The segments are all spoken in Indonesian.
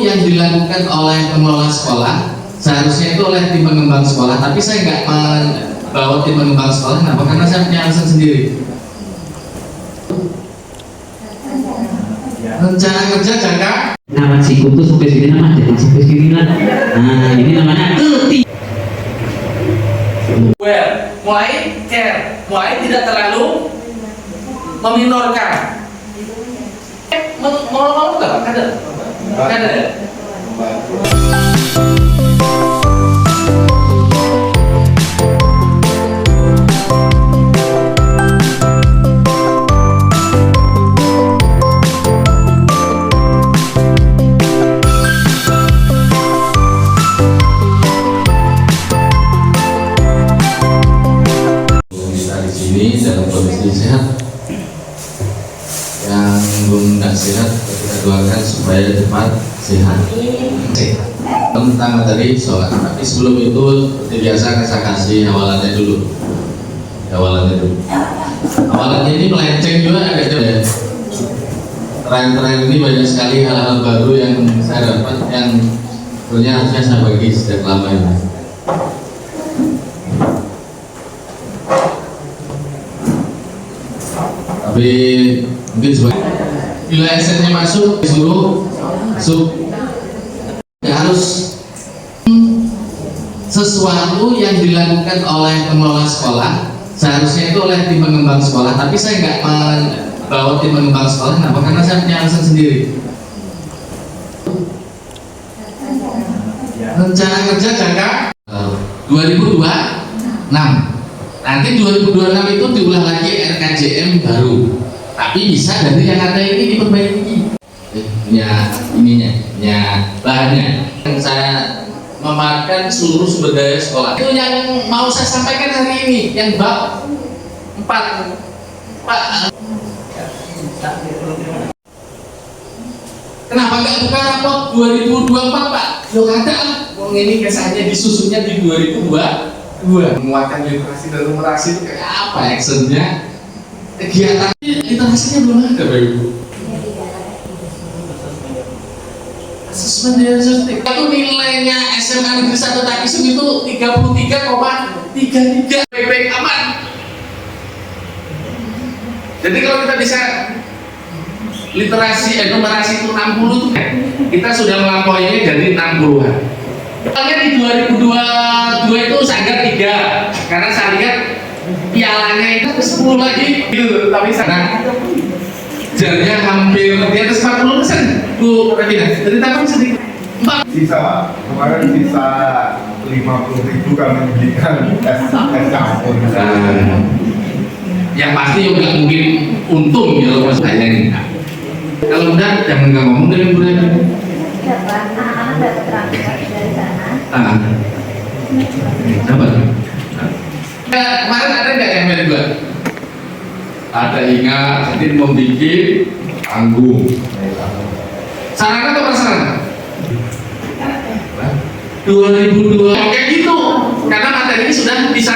yang dilakukan oleh pengelola sekolah seharusnya itu oleh tim pengembang sekolah, tapi saya nggak membawa tim pengembang sekolah. Kenapa? Karena saya punya alasan sendiri. Rencana kerja jangka nama siku tuh sampai sini nama jadi sampai sini lah. Nah ini namanya mulai tidak terlalu meminorkan. Mau nggak? Kada. Dalam kondisi sehat, yang belum tidak sehat kita doakan supaya cepat sehat. Tentang tadi sholat, tapi sebelum itu seperti biasa saya kasih awalannya dulu. Awalannya ini melenceng juga agak jauh ya. Terakhir ini banyak sekali hal-hal baru yang saya dapat, yang sebenarnya harusnya saya bagi sejak lama ini. Tapi mungkin bila SN-nya masuk disuruh masuk ya, harus sesuatu yang dilakukan oleh pengelola sekolah seharusnya itu oleh tim pengembang sekolah, tapi saya nggak membawa tim pengembang sekolah. Kenapa? Karena saya punya alasan sendiri. Rencana kerja jangka 2026. Nanti 2026 itu diulah lagi RKJM baru, tapi bisa dari yang ada ini diperbaiki. Ininya, bahannya. Yang saya memanfaatkan seluruh sumber daya sekolah. Itu yang mau saya sampaikan hari ini, yang bab 4. Pak, kenapa nggak buka rapot 2024 Pak? Loh ada, ini kesannya disusunnya di 2022. Menguatkan literasi dan numerasi itu kayak apa actionnya? Kegiatan literasinya belum ada Bapak Ibu. Asesmen diagnostik itu nilainya SMA Negeri 1 Takisum itu 33,33, baik-baik aman. Jadi kalau kita bisa literasi numerasi itu 60 itu kita sudah melampauinya dari 60-an. Soalnya di 2022 itu saya 3, karena saya lihat pialanya itu ke 10 lagi gitu, tapi sana jarnya hampir di atas 40% Bu Revina. Jadi tambah sedikit 4 sisa, kemarin sisa 50.000 kami belikan tes campur. Yang pasti juga mungkin untung ya kalau saya ini. Kalau udah jangan nggak ngomong dengan Bu Revina. Anak-anak dapat transport dari sana. Dapat. Kemarin ada nggak yang main gua? Ada ingat, jadi membuat panggung. Sarana atau prasarana? 2002. Oke gitu, karena materi ini sudah bisa.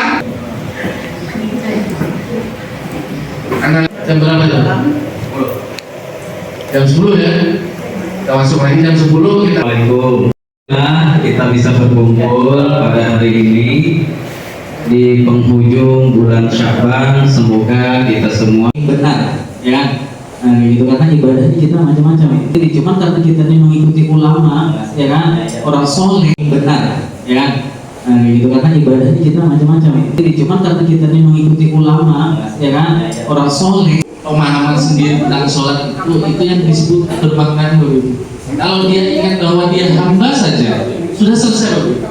Karena jam berapa jam? 10. Jam 10 ya. Kita masuk lagi jam 10 kita. Assalamualaikum. Nah, kita bisa berkumpul pada hari ini di penghujung bulan Syaban. Semoga kita semua benar, ya kan? Nah, gitu kan ibadahnya kita macam-macam ini. Cuma karena kita ini mengikuti ulama, ya kan? Orang soleh benar, ya kan? Nah, gitu kan ibadahnya kita macam-macam ini. Cuma karena kita ini mengikuti ulama, ya kan? Orang soleh. Pemahaman sendiri tentang sholat itu yang disebut bermakna begitu. Kalau dia ingat bahwa dia hamba saja, sudah selesai begitu.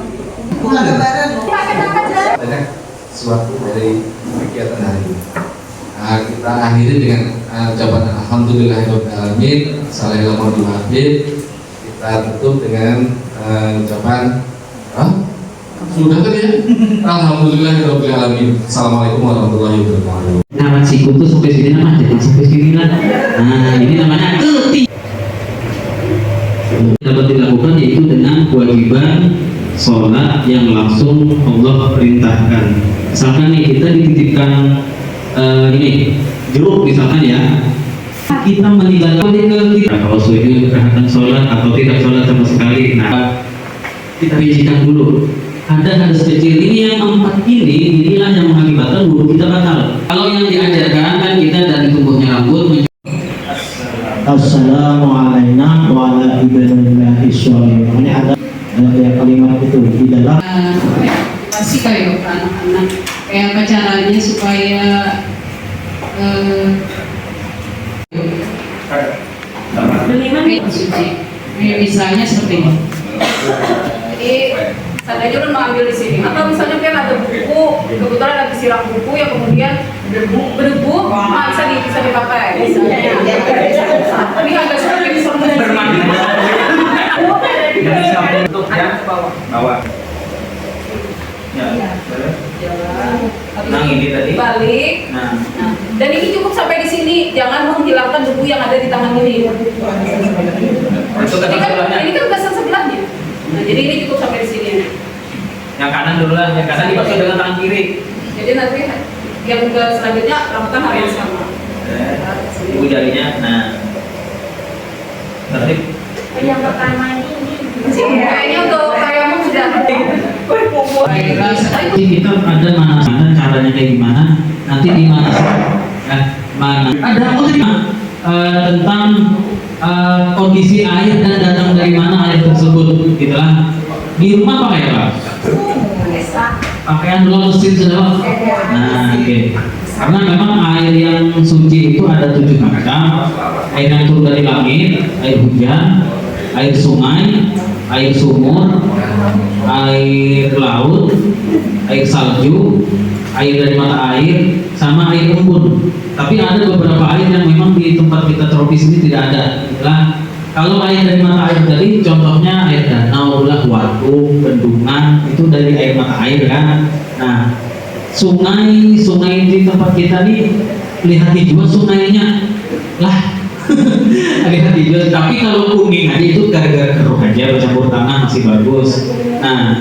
Banyak sesuatu dari kegiatan hari ini. Kita akhiri dengan ucapan alhamdulillahirobbilalamin, sallallahu alaihi. Kita tutup dengan ucapan sudah tadi ya. Alhamdulillahirobbilalamin. Assalamualaikum warahmatullahi wabarakatuh. Nama siku tuh sampai sini nama jadi sampai sini lah. Nah ini namanya dapat dilakukan yaitu dengan kewajiban sholat yang langsung Allah perintahkan. Misalkan nih kita dititipkan ini jeruk misalkan ya, kita meninggalkan kita kalau sujud akan sholat atau tidak sholat sama sekali. Nah, kita bincangkan dulu. Ada hadis kecil ini yang 4 inilah yang mengakibatkan wudhu kita batal. Kalau yang diajarkan kan kita dari tumbuhnya rambut. Assalamualaikum warahmatullahi wabarakatuh. Ini ada kalimat itu di dalam pasti kayak anak-anak kayak apa caranya supaya misalnya seperti ini. Jadi seandainya udah mengambil di sini, atau misalnya kan ada buku, kebetulan ada silang buku yang kemudian berdebu, bisa dipakai. Ini agak sulit di sana. Untuk yang bawah. Ya. Nah ini tadi. Balik. Nah. Dan ini cukup sampai di sini, jangan menghilangkan debu yang ada di tangan ini. Ini kan basan sebelahnya. Nah, jadi ini cukup sampai di sini. Yang kanan dulu lah, yang kanan dibasuh dengan tangan kiri. Jadi nanti yang ke selanjutnya lakukan hal yang sama. Ibu jarinya, nah. Tertib. Yang pertama ini Kayaknya untuk kayamu sudah. Kita ada mana caranya kayak gimana? Nanti di mana? Mana? Ada tentang kondisi air dan datang dari mana air tersebut, gitulah. Di rumah pakai apa? Pakaian dulu mesin sedang. Nah, oke. Karena memang air yang suci itu ada 7 macam. Air yang turun dari langit, air hujan, air sungai, air sumur, air laut, air salju, air dari mata air, sama air embun. Tapi ada beberapa air yang memang di tempat kita tropis ini tidak ada. Nah, kalau air dari mata air tadi, contohnya air danau, waduk, bendungan, itu dari air mata air kan. Nah, sungai di tempat kita nih lihat hijau sungainya lah. Lihat hijau. Tapi kalau kuning aja itu gara-gara keruh aja, bercampur tanah masih bagus. Nah,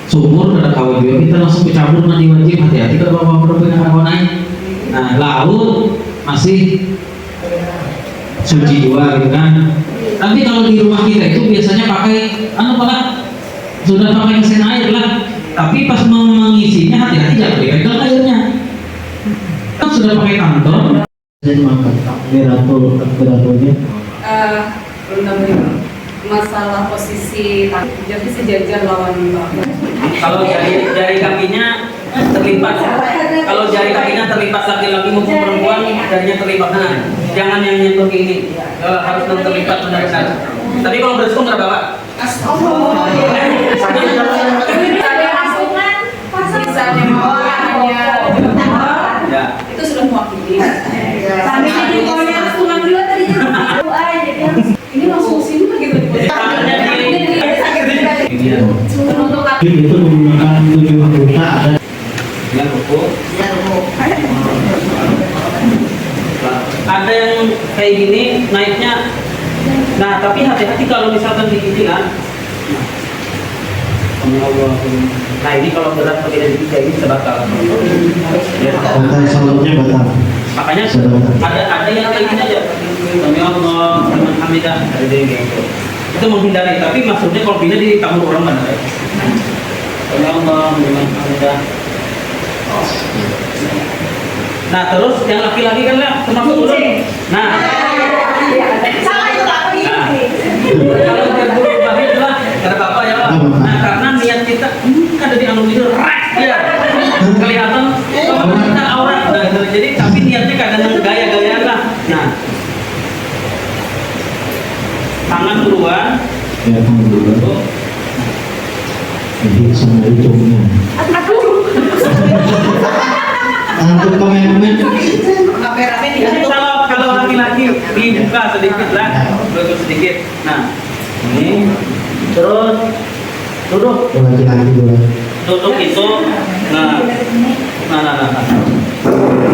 sumur ada kawat juga kita langsung bercampur mandi wajib, hati-hati kalau bawa dengan kawat naik. Nah, laut masih suci juga gitu kan. Tapi kalau di rumah kita itu biasanya pakai sudah pakai mesin air lah. Tapi pas mau mengisinya hati-hati jangan dipegang airnya. Kan sudah pakai kantong. dan makan temperaturnya. Masalah posisi jadi sejajar lawan Kalau jari kakinya terlipat, kalau jari kakinya terlipat laki-laki maupun perempuan, jarinya terlipat. Nah, jangan yang nyentuh ke ini, harus terlipat benar-benar. Tapi kalau bersung nggak bawa. misalnya mau hanya Ya. itu sudah mewakili. Sampai jadi pokoknya sungai dulu tadi Ini langsung sini lagi Untuk itu menggunakan 7 anggota ada Yang buku. Ada yang kayak gini naiknya. Nah, tapi hati-hati kalau misalkan digigilan. Nah, ini kalau berat atau tidak digigilan ini bisa batal. batal salatnya batal. Makanya ada yang kayak gini aja. Demi Allah, dengan hamidah ada yang gitu. Itu menghindari, tapi maksudnya kalau pindah di tamu orang mana ya? Demi Allah, dengan hamidah. Nah, terus yang laki-laki kan lah termasuk turun. Nah, kalau berburu bahaya lah, kata bapak ya. Nah, karena niat kita ada di aluminium, ya kelihatan kita aurat. Nah, jadi tapi niatnya kadang gaya-gayaan lah. Nah, tangan keluar. Ya, alhamdulillah. Jadi sama ujungnya. Untuk komen-komen. Kalau laki-laki dibuka sedikit lah, tutup sedikit. Nah, ini terus duduk. Laki-laki boleh. Duduk itu, nah.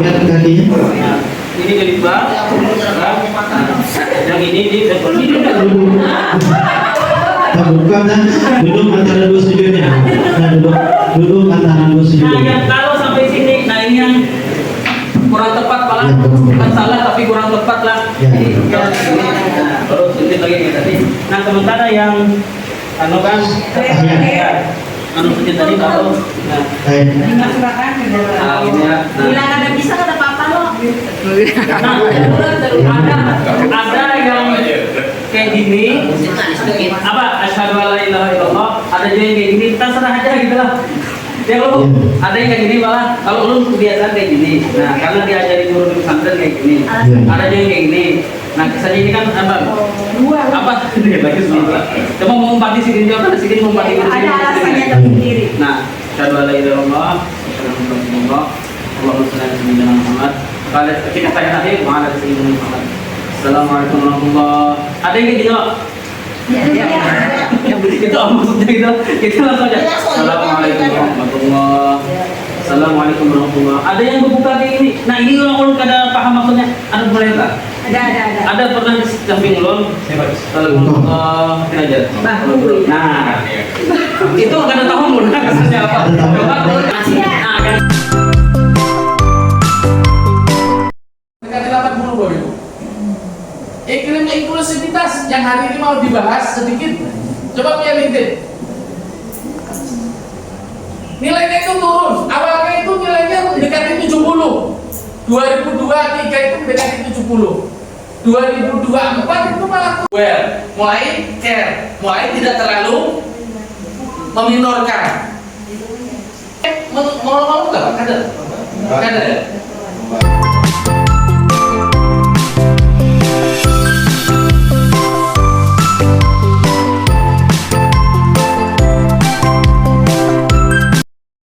Lihat kakinya. Nah, ini dilipat, yang ini di berdiri. Nah, bukan kan duduk antara 2 sujudnya. Nah, duduk antara 2 Nah, sujudnya. yang kalau sampai sini, nah ini yang kurang tepat, malah salah, bukan salah tapi kurang tepat lah. Ya. Jadi nah, baru sedikit lagi kayak tadi. Nah sementara yang anu kan, ya, anu sedikit tadi kalau, nah, ini ya. Nah, Bilang ada bisa kata papa lo. ada yang kayak gini, apa? Asyhadu alla ilaha illallah. Ada juga yang kayak gini, terserah aja gitu lah. Ya kalau ada yang kayak gini malah kalau lu kebiasaan kayak gini. Nah, karena diajari guru di pesantren kayak gini. Ada juga yang kayak gini. Nah, kisahnya ini kan apa? Dia lagi semua. Coba mau umpat di sini, coba di sini mau umpat di sini. Ada alasannya tersendiri. Nah, asyhadu alla ilaha illallah, asyhadu anna Rasulullah, Allahumma shalli ala sayyidina Muhammad. Kalau kita tanya tadi, mana ada sayyidina Muhammad? Assalamualaikum warahmatullahi. Ada yang kayak gini loh. Itu apa maksudnya gitu? Kita langsung aja. Assalamualaikum warahmatullahi. Assalamualaikum warahmatullahi. Ada yang berbuka kayak gini. Nah ini orang kada paham maksudnya. Ada boleh tak? Ada. Ada pernah di samping ulun. Assalamualaikum aja. Nah itu kada tahu mun maksudnya apa. Nah kan. Mendekati 80 Bapak Ibu. Iklim inklusivitas yang hari ini mau dibahas sedikit. Coba pilih lihat. Nilainya itu turun. Awalnya itu nilainya mendekati 70. 2023 itu mendekati 70. 2024 itu malah mulai care, mulai tidak terlalu meminorkan. Mau nggak? Ada ya?